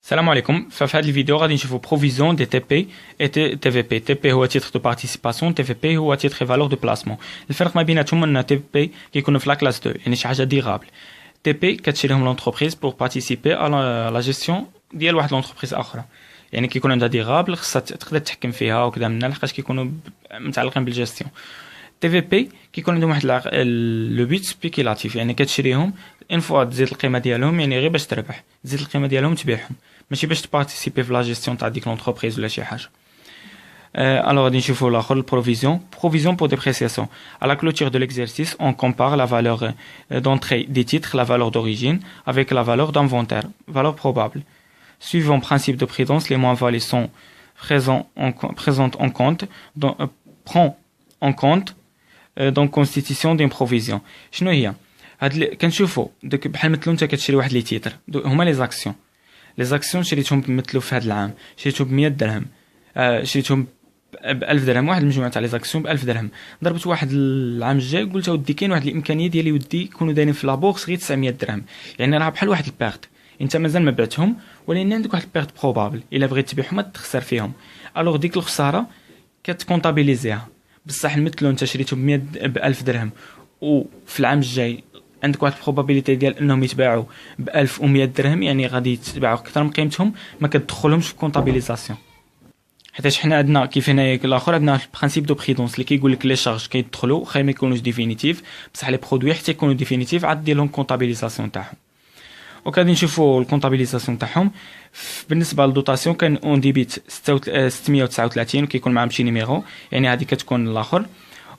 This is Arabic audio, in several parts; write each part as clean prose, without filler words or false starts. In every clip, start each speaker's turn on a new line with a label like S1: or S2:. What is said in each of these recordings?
S1: السلام عليكم. ففي هذه الفيديو غادي نشوفوا بروفيزيون دي تي بي اي تي في بي. تي بي هو تيتر دو بارتيسيباسيون، تي في بي هو تيتر فالور دو بلاسمون. الفرق ما بيناتهم ان تي بي كيكونوا في لا كلاس 2 يعني شي حاجه ديغابل. تي بي كتشريهم لونتربريز بور بارتيسيبي على لا جيستيون ديال واحد لونتربريز اخرى، يعني كيكون عندها ديغابل خصها تقدر تحكم فيها وكذا منها لحقاش كيكونوا متعلقين بالجيستيون. تي في بي كيكون عندهم واحد لو بيت سبيكيلاتيف، يعني كتشريهم ان فوا تزيد القيمه ديالهم، يعني غير باش تربح، تزيد القيمه ديالهم تبيعهم، ماشي باش تبارتيسيبي في لا جيستيون تاع ديك لونتربريز ولا شي حاجه. Alors, غادي نشوفوا الاخر provision pour dépréciation. À la clôture de l'exercice, on compare la valeur d'entrée des titres, la valeur d'origine, avec la valeur d'inventaire, valeur probable. Suivant principe de prudence, les moins-values sont présentes en compte, prend en compte donc constitution d'une provision. شنو هي؟ كنشوفوا بحال مثلوا انت كتشري واحد لي تيتر، هما لي زاكسيون. لي زاكسيون شريتهم مثلوا في هذا العام، شريتهم ب 100 درهم، شريتهم ب 1000 درهم، واحد المجموعه تاع لي زاكسيون ب 1000 درهم. ضربت واحد العام الجاي قلت ودي كاين واحد الامكانيه ديالي ودي يكونوا دايرين في لابورس غير 900 درهم، يعني راه بحال واحد البيرت. انت مازال ما بعتهم ولكن عندك واحد البيرت بروبابل، الا بغيت تبيعهم تخسر فيهم. الوغ ديك الخساره كتكونطابيليزيها. بصح مثلوا انت شريتهم ب 1000 درهم وفي العام الجاي عندك واحد البروبابيليتي ديال انهم يتباعوا ب 1100 درهم، يعني غادي يتباعوا اكثر من قيمتهم، ما كتدخلهمش في كونطابيليزاسيون. حيتاش حنا عندنا كيف هنايا الاخر عندنا البرانسيپ دو بريدونس اللي كيقول لك لي شارج كيدخلوا خاي ما يكونوش ديفينيتيف، بصح لي برودوي حتى يكونوا ديفينيتيف عاد دير لهم كونطابيليزاسيون تاعهم. وكادي نشوفوا الكونطابيليزاسيون تاعهم. بالنسبه للدوطاسيون كان اون ديبيت 639 وكيكون معاهم شي نيميرو، يعني هذه كتكون الاخر.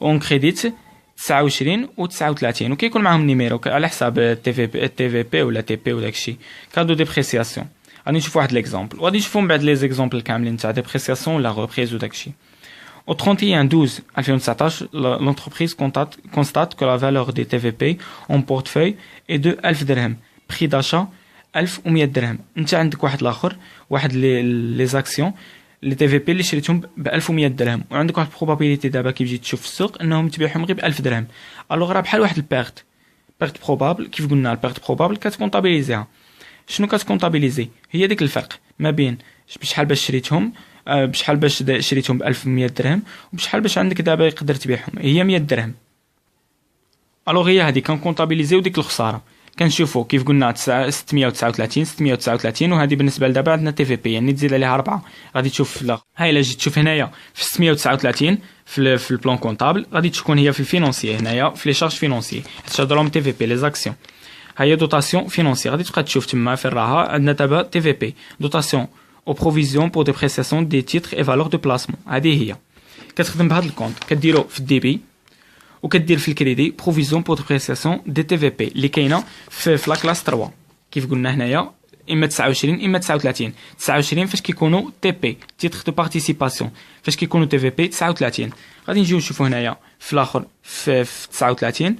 S1: اون كريديت 29 و 39 وكيكون معاهم نيميرو على حساب التي في بي ولا تي بي ولا داكشي. كادو ديبريسياسيون غادي نشوفوا واحد ليكزامبل وغادي نشوفوا من بعد لي زيكزامبل كاملين تاع ديبريسياسيون ولا ريبريز وداكشي. Au 31/12/2019, l'entreprise constate que la valeur des TVP en portefeuille est de 1000 dirhams. Prix d'achat 1100 درهم. انت عندك واحد الاخر، واحد لي زاكسيون لي تي في بي اللي شريتهم ب 1100 درهم، وعندك واحد البروبابيليتي دابا كي تجي تشوف في السوق انهم تبيعهم غير ب 1000 درهم. الوغ راه بحال واحد البيرت بروبابل. كيف قلنا البيرت بروبابل كتكونطابيليزيها. شنو كتكونطابيليزي؟ هي ديك الفرق ما بين بشحال باش شريتهم، بشحال باش شريتهم ب 1100 درهم، وبشحال باش عندك دابا يقدر تبيعهم، هي 100 درهم. الوغ هي هذه كنكونطابيليزيو ديك الخساره. كنشوفوا كيف قلنا 639 وهذه بالنسبه لدابا عندنا تي في بي، يعني تزيد عليها 4 غادي تشوف. لا هاي الا جيت تشوف هنايا في 639 في البلان كونطابل غادي تكون هي في الفينونسي، هنايا في لي شارج فينونسي تشهدرهم تي في بي لي زاكسيون. هي دوطاسيون فينونسي غادي تبقى تشوف تما في الراها عندنا دابا تي في بي دوطاسيون او بروفيزيون بور ديبريسياسيون دي تيتر اي فالور دو بلاسمون. هذه هي كتخدم بهذا الكونت، كديرو في الدي بي وكدير في الكريدي بروفيزيون بور ديبريسياسيون دي تي في بي اللي كاينه في لا كلاس 3 كيف قلنا هنايا، اما 29 اما 39. 29 فاش كيكونوا تي بي تيتر دو بارتيسيباسيون، فاش كيكونوا تي في بي 39. غادي نجيو نشوفوا هنايا في الاخر في 39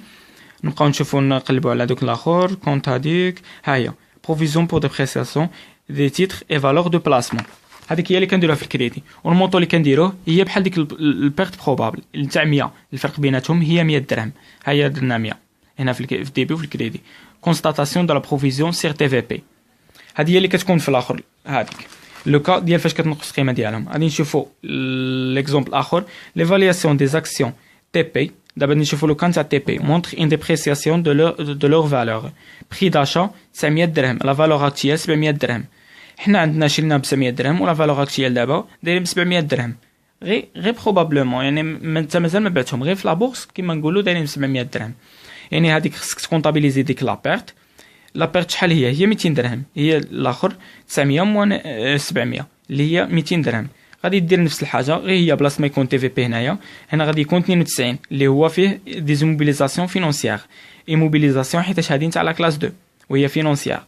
S1: نبقاو نشوفوا نقلبوا على دوك الاخر كونت هذيك. ها هي بروفيزيون بور ديبريسياسيون دي تيتر اي فالور دو بلاسمون، هذيك هي اللي كنديروها في الكريدي. والمونطو اللي كنديروه هي بحال ديك البيرت بروبابل تاع 100، الفرق بيناتهم هي 100 درهم. ها هي درنا 100 هنا في الديبي وفي الكريدي. كونستاتاسيون دو لا بروفيزيون سير تي في بي، هذه هي اللي كتكون في الاخر. هذيك لو كا ديال فاش كتنقص القيمه ديالهم. غادي نشوفوا ليكزامبل اخر ليفالياسيون دي زاكسيون تي بي. دابا نشوفوا لو كان تاع تي بي مونتر ان ديبريسياسيون دو لور فالور. بري داشا 900 درهم، لا فالور اكتيال 700 درهم. حنا عندنا شرينا ب 700 درهم ولا فالور اكتيال دابا دايرين ب 700 درهم. غير بروبابلومون يعني انت مازال ما بعتهم، غير في لابورس كيما نقولوا دايرين ب 700 درهم. يعني هذيك خصك تكونطابيليزي ديك لابيرت. لابيرت شحال هي 200 درهم، هي الاخر 900 موان 700 اللي هي 200 درهم. غادي دير نفس الحاجه غير هي بلاص ما يكون تي في بي هنايا، هنا غادي يكون 92 اللي هو فيه ديزموبيليزاسيون فينونسيير ايموبيليزاسيون، حيت هذه نتاع لا كلاس 2 وهي فينونسيير.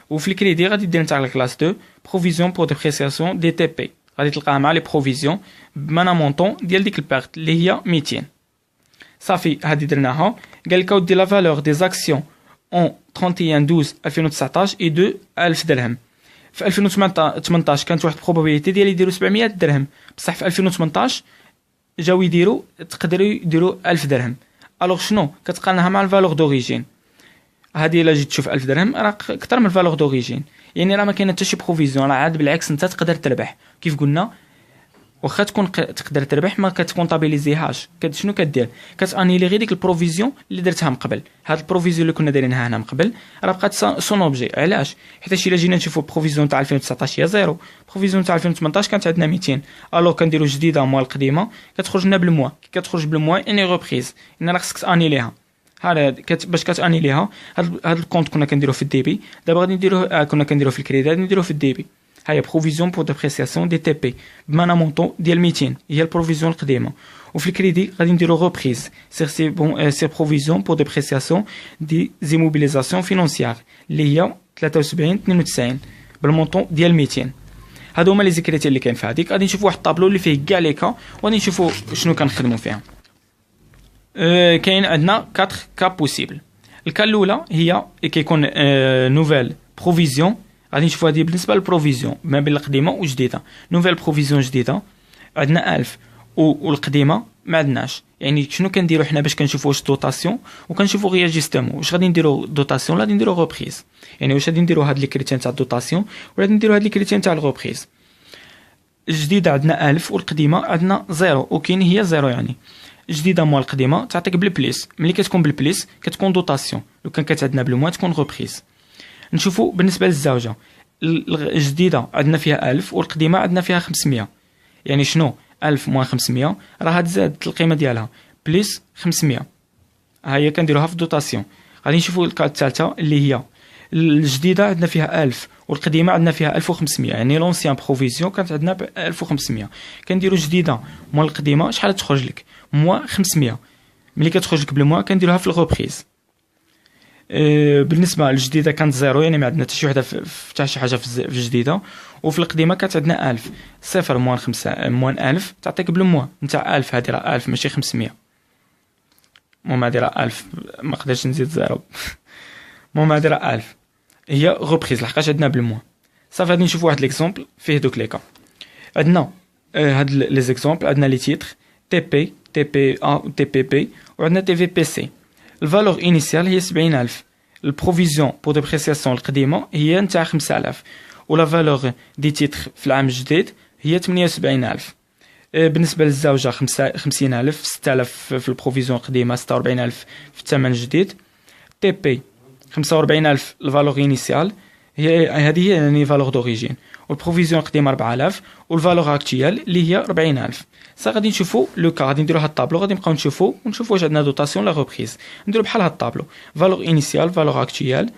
S1: وفي الكريدي غادي دير نتاع لا كلاس 2 بروفيزيون بور ديبريسياسيون دي تي بي، غادي تلقاها مع لي بروفيزيون بمانا مونطون ديال ديك البيرت اللي هي 200. صافي هذه درناها. قال لك ودي لا فالور دي زاكسيون اون 31/12/2019 اي دو 1000 درهم. في 2018 كانت واحد البروبابيليتي ديال يديروا 700 درهم، بصح في 2018 جاو يديروا تقدروا يديروا 1000 درهم. الوغ شنو كتقارنها مع الفالور دوريجين؟ هذه الا جيت تشوف 1000 درهم راه اكثر من الفالور دوريجين، يعني راه ما كاين حتى شي بروفيزيون، راه عاد بالعكس انت تقدر تربح. كيف قلنا واخا تكون تقدر تربح ما كتكونطابيليزيهاش. شنو كدير؟ كتانيلي غير ديك البروفيزيون اللي درتها من قبل. هاد البروفيزيون اللي كنا دايرينها هنا من قبل راه بقات سون اوبجي. علاش؟ حيت الا جينا نشوفوا بروفيزيون تاع 2019 هي زيرو، بروفيزيون تاع 2018 كانت عندنا 200. الو كنديروا جديده مال القديمه كتخرج لنا بالموا. كي كتخرج بالموا اني ريبريز ان راه خصك تانيليها. هذا باش كتانيليها. هاد الكونت كنا كنديروه في الديبي، دابا غادي نديروه كنا كنديروه في الكريديت، غادي نديروه في الديبي. هي بروفيزيون بور ديبريسياسيون دي تي بي بمعنى مونطون ديال 200 هي البروفيزيون القديمه. وفي الكريدي غادي نديرو ريبريز سي بون سي بروفيزيون بور ديبريسياسيون دي زيموبيليزاسيون فينانسيير اللي هي 73 92 بالمونطون ديال 200. هادو هما لي زيكريتي اللي كاين في هذيك. غادي نشوفوا واحد الطابلو اللي فيه كاع لي كا وغادي نشوفوا شنو كنخدموا فيها. كاين عندنا 4 كا بوسيبل. الكا الاولى هي كيكون نوفيل بروفيزيون. غادي نشوفوا هذه بالنسبه للبروفيزيون ما بين القديمه والجديده. نوفيل بروفيزيون جديده عندنا 1000 والقديمه ما عندناش. يعني شنو كنديروا حنا باش كنشوفوا واش دوطاسيون وكنشوفوا رياجيستمون واش غادي نديروا دوطاسيون ولا غادي نديروا ريبريز. يعني واش غادي نديروا هاد لي كريتيان تاع الدوطاسيون ولا غادي نديروا هاد لي كريتيان تاع الريبريز. الجديده عندنا 1000 والقديمه عندنا زيرو وكاين هي زيرو. يعني الجديده مال القديمه تعطيك بالبليس. ملي كتكون بالبليس كتكون دوطاسيون، لو كان كتعندنا بالموا تكون ريبريز. نشوفوا بالنسبه للزوجه الجديده عندنا فيها 1000 والقديمه عندنا فيها 500. يعني شنو 1000 موان 500 راه زادت القيمه ديالها بليس 500. ها هي كنديروها في الدوطاسيون. غادي نشوفوا الكارت الثالثه اللي هي الجديده عندنا فيها 1000 والقديمه عندنا فيها 1500. يعني لونسيان بروفيزيون كانت عندنا ب 1500. كنديروا جديده مول القديمه شحال تخرج لك موا 500. ملي كتخرج لك بالموا كنديروها في الريبريز. بالنسبه للجديده كانت زيرو، يعني ما عندنا حتى شي وحده حتى شي حاجه في الجديده. وفي القديمه كانت عندنا 1000 صفر موان 5 موان 1000 تعطيك بالموا نتاع 1000. هذه راه 1000 ماشي 500. المهم هذه راه 1000 ما قدرتش نزيد زيرو. المهم هذه راه 1000 هي ريبريز لحقاش عندنا بالموا. صافي غادي نشوفوا واحد ليكزومبل فيه دوك لي كا. عندنا هاد لي زيكزومبل. عندنا لي تيتر تي بي تي بي ا و تي بي بي وعندنا تي في بي سي. الفالور انيسيال هي 70000. البروفيزيون بور ديبريسياسيون القديمه هي نتاع 5000 ولا فالور دي تيتر في العام الجديد هي 78000. بالنسبه للزوجه 50000 6000 في البروفيزيون القديمه 46000 في الثمن الجديد. تي بي 45000 الفالور انيسيال هي هذه هي يعني فالور دوريجين والبروفيزيون القديمه 4000 والفالور اكتيال اللي هي 40000. صا غادي نشوفوا لو كا. غادي نديروا هاد الطابلو غادي نبقاو نشوفوا واش عندنا دوطاسيون لا ريبريز. نديروا بحال هاد الطابلو فالور انيسيال فالور اكتيال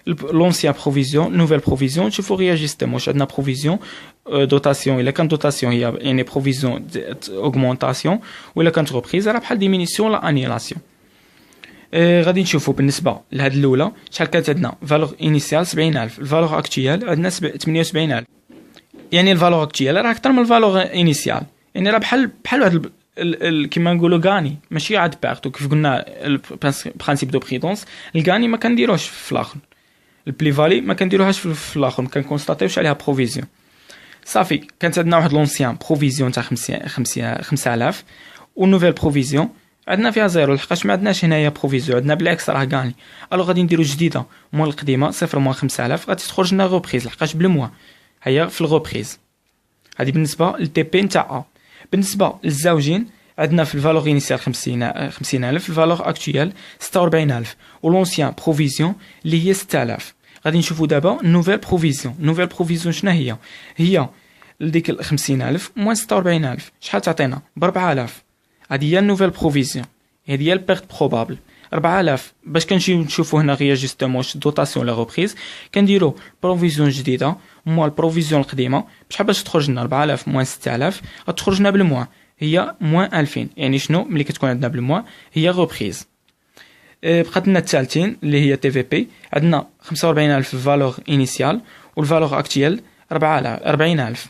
S1: لونسيان بروفيزيون نوفيل بروفيزيون. نشوفوا رياجيستمون واش عندنا بروفيزيون دوطاسيون. الا كان دوطاسيون هي يعني بروفيزيون اوغمونطاسيون ولا كانت ريبريز راه بحال ديمينيسيون لا انيلاسيون. غادي نشوفوا بالنسبه لهاد الاولى شحال كانت عندنا فالور انيسيال 70000 الفالور اكتيال عندنا 78000. يعني الفالور اكتيال راه اكثر من الفالور انيسيال. يعني راه بحال واحد كيما نقولوا غاني ماشي عاد بارتو. كيف قلنا البرانسيب دو بريدونس الغاني ما كنديروش في الاخر. البلي فالي ما كنديروهاش في الاخر ما كنكونستاتيوش عليها بروفيزيون. صافي كانت عندنا واحد لونسيان بروفيزيون تاع 5000 ونوفيل بروفيزيون عندنا فيها زيرو لحقاش ما عندناش هنايا بروفيزيون عندنا بالعكس راه غاني. الو غادي نديرو جديده مول القديمه صفر موان 5000 غادي تخرج لنا ريبريز لحقاش بالموا هي في الريبريز. هذه بالنسبه للتي بي نتاع. بالنسبه للزوجين عندنا في الفالور انيسيال 50000 الفالور اكتويال 46000 ولونسيان بروفيزيون اللي هي 6000. غادي نشوفوا دابا نوفيل بروفيزيون. نوفيل بروفيزيون شنو هي لديك 50000 موان 46000 شحال تعطينا ب 4000. هذه هي النوفيل بروفيزيون. هذه هي البيرت بروبابل 4000. باش كنجيو نشوفوا هنا رياجيستمون واش دوطاسيون لا ريبريز كنديرو بروفيزيون جديده موال البروفيزيون القديمه بشحال باش تخرج لنا 4000 موان 6000 غتخرج لنا بالموا هي موان 2000. يعني شنو ملي كتكون عندنا بالموا هي ريبريز. بقات لنا الثالثين اللي هي تي في بي. عندنا 45000 فالور انيسيال والفالور اكتيال 40000.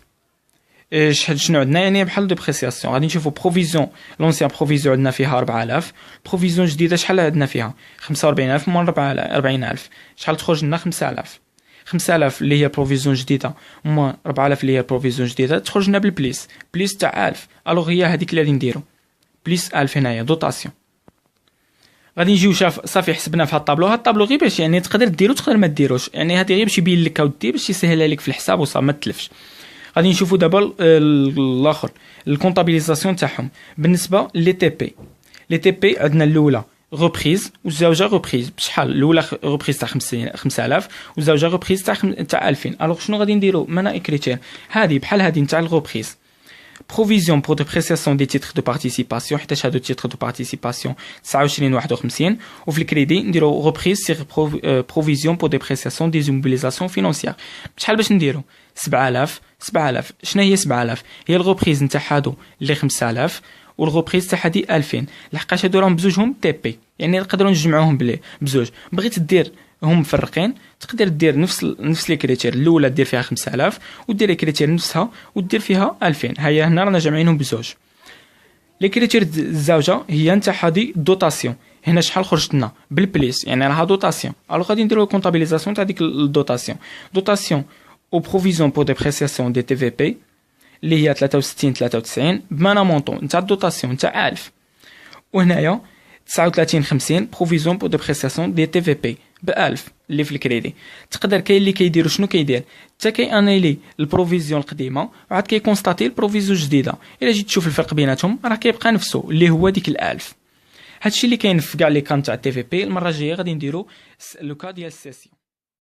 S1: شنو عندنا يعني بحال ديبريسياسيون. غادي نشوفوا بروفيزيون لونسيان بروفيزيون عندنا فيها 4000. بروفيزيون جديده شحال عندنا فيها 45000 موان 40000 شحال تخرج لنا 5000. 5000 اللي هي بروفيزيون جديده موان 4000 اللي هي بروفيزيون جديده تخرج لنا بالبليس تاع 1000. الوغ هي هذيك اللي غادي نديرو بليس 1000 هنايا دوطاسيون. غادي نجيو شاف صافي حسبنا في هاد الطابلو. هاد الطابلو غير باش يعني تقدر ديرو تقدر ما ديروش، يعني هادي غير باش يبين لك ودي باش يسهل عليك في الحساب وصافي ما تلفش. غادي نشوفوا دابا الاخر الكونطابيليزاسيون تاعهم. بالنسبه لي تي بي، لي تي بي عندنا الاولى غوبريز والزوجه غوبريز بشحال؟ الاولى غوبريز تاع 5000 والزوجه غوبريز تاع 2000. الوغ شنو غادي نديرو مانا كريتير هذه بحال هذه نتاع الغوبريز provision pour dépréciation des titres de participation حيت هادو titres de participation 29 وفي الكريدي نديرو reprise sur provision pour dépréciation des immobilisations financières. بشحال باش نديرو 7000 شنو هي 7000؟ هي الغوبريز نتاع هادو اللي 5000 والغوبريز تاع هادي 2000 لحقاش هادو راهم بزوجهم تي بي، يعني نقدروا نجمعوهم بزوج. بغيت دير هم مفرقين تقدر دير نفس لي كريتير، الاولى دير فيها 5000 ودير لي كريتير نفسها ودير فيها 2000. هيا هنا رانا جامعينهم بزوج. لي كريتير الزوجه هي نتاع هادي دوطاسيون، هنا شحال خرجت لنا بالبليس يعني راها دوطاسيون. الوغ غادي نديرو الكونطابيليزاسيون تاع ديك دوطاسيون او بروفيزيون بور ديبريسياسيون دي تي في بي اللي هي 63 بمانا مونطون نتاع الدوطاسيون نتاع 1000. وهنايا 39 بروفيزيون بور ديبريسياسيون دي تي في بي ب 1000 اللي في الكريدي. تقدر كاين اللي كيديروا شنو كيدير حتى كيانيلي البروفيزيون القديمه وعاد كيكونستاتي البروفيزيون الجديده. الا جيت تشوف الفرق بيناتهم راه كيبقى نفسه اللي هو ديك ال1000. هادشي اللي كاين في كاع لي كان تاع تي في بي. المره الجايه غادي نديرو لو كا ديال السيسيون.